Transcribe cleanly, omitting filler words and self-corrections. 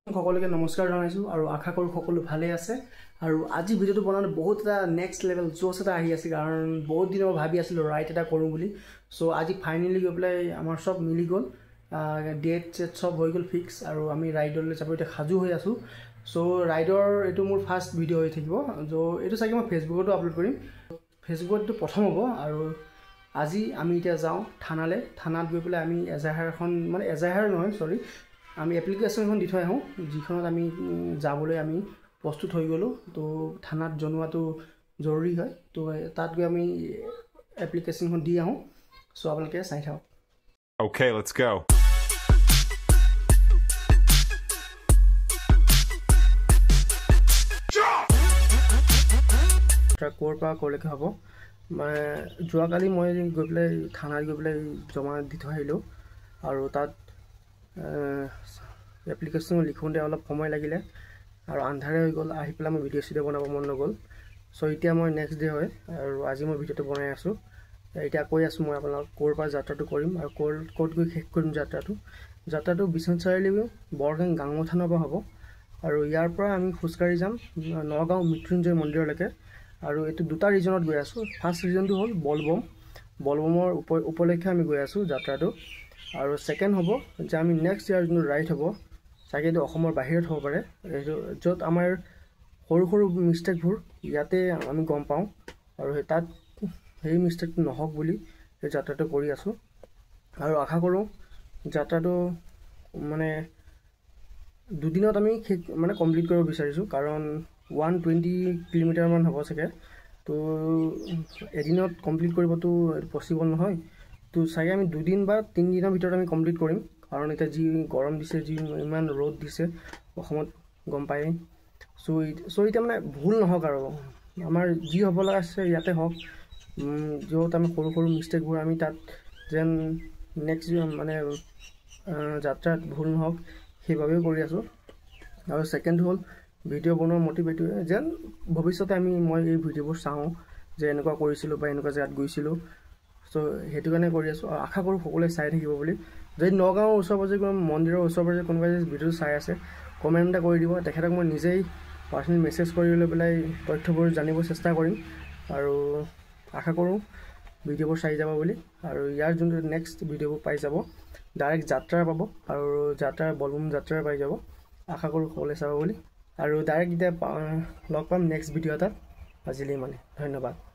সকলোকে নমস্কাৰ জনাইছো আৰু আশা কৰো সকলো ভালে আছে আৰু আজি ভিডিওটো বনাওঁতে বহুত এটা নেক্সট লেভেল জোছ এটা আহি আছে কাৰণ বহুত দিনৰ ভাবি আছিলো ৰাইড এটা কৰো বুলি সো আজি ফাইনালি গৈ পেলাই আমাৰ সব মিলি গল ডেট চেট সব হৈ গল ফিক্স আৰু আমি ৰাইডলৈ যাব এটা সাজু হৈ আছো সো ৰাইডৰ এটো মোৰ ফাৰ্স্ট ভিডিও হৈ থাকিব जो এটো চাগে মই ফেসবুকতো আপলোড কৰিম ফেসবুকতো প্ৰথম হ'ব আৰু আজি আমি এতিয়া যাও থানাত গৈ পেলাই আমি এজাহাৰখন মানে এজাহাৰ নহয় সৰি আমি এপ্লিকেশন এখন দি থৈ আহো যিখনত আমি যাবলৈ আমি প্ৰস্তুত হৈ গলো তো থানাত জনোৱাটো জৰুৰী হয় তো তাত গৈ আমি এপ্লিকেশনখন দি আহো সো আপোনালোকে চাই থাকক Okay, let's go. কোৰ পৰা কলৈকে হ'ব মানে যোৱাকালি মই গৈ পেলাই থানাত গৈ পেলাই জমা দি থৈ আহিলো আৰু তাত এপ্লিকেশন লিখোঁতে অলপ সময় লাগিলে আৰু আন্ধাৰে হৈ গ'ল আহি পেলাই মই ভিডিও বনাব মন নগ'ল সো এতিয়া মই নেক্সট ডে হয় আৰু আজি মই ভিডিওটো বনাই আছো এতিয়া কৈ আছো মই আপোনাক কোৰ পৰা যাত্ৰাটো কৰিম আৰু কোড গৈ শেষ কৰিম যাত্ৰাটো বিশ্বনাথ চাৰিআলি বৰগাং গাংগথানৰ পৰা হ'ব আৰু ইয়াৰ পৰা আমি খুচকাৰি যাম নগাঁও মৃত্যুঞ্জয় মন্দিৰলৈকে আৰু এটো দুটা ৰিজনত গৈ আছো ফাৰ্স্ট ৰিজনটো হ'ল বলবমৰ উপলক্ষে আমি গৈ আছো যাত্ৰাটো আৰু সেকেন্ড হ'ব যে আমি নেক্সট ইয়াৰ যোন ৰাইড হ'ব সাগেটো অসমৰ বাহিৰত হ'ব পাৰে যত আমাৰ সৰু মিষ্টেকবোৰ ইয়াতে আমি গম পাওঁ আৰু তাত সেই মিষ্টেকটো নহওক বুলি এই যাত্ৰাটো কৰি আছো আৰু আশা কৰো যাত্ৰাটো মানে দুদিনত আমি মানে কমপ্লিট কৰিব বিচাৰিছো কাৰণ 120 কিলোমিটাৰ মান হ'ব সকে তো এদিনত কমপ্লিট কৰিবটো পসিবল নহয় তো সাগে আমি দুদিন বা তিন দিনৰ ভিতৰত আমি কমপ্লিট কৰিম কাৰণ এটা যি গৰম দিছে যি ইমান ৰ'দ দিছে অসমত গম পাই সো এটা মানে ভুল নহওক আৰু আমাৰ যি হ'ব লগা আছে ইয়াতে হওক যত আমি সৰু মিষ্টেকবোৰ আমি তাত যেন নেক্সট মানে যাত্ৰাত ভুল নহওক সেইভাবে কৰি আছো আৰু সেকেন্ড হ'ল ভিডিও বনোৱাৰ মোটিভেট যেন ভৱিষ্যতে মই এই ভিডিওবোৰ চাওঁ যে এনেকুৱা কৰিছিলো বা এনেকুৱা জাত গৈছিলো সো হেতু কাৰণে কৰি আছো আৰু আশা কৰো সকলোৱে চাই থাকিব বুলি যদি নগাঁও ওচৰপাজে কোন মন্দিৰৰ ওচৰপাজে কোনোবাই ভিডিও চাই আছে কমেন্ট এটা কৰি দিব তেখেতক মই নিজেই পাৰ্সোনাল মেসেজ কৰি লৈ পেলাই তথ্যবোৰ জানিব চেষ্টা কৰিম আৰু আশা কৰো ভিডিওবোৰ চাই যাব বুলি আৰু ইয়াৰ যোনটো নেক্সট ভিডিওবোৰ পাই যাব ডাইৰেক্ট যাত্ৰা পাব আৰু যাত্ৰা বলবম যাত্ৰা পাই যাব আশা কৰো সকলোৱে চাব বুলি আৰু ডাইৰেক্ট এতিয়া লগ পাম নেক্সট ভিডিও এটাত আজিলৈ মানে ধন্যবাদ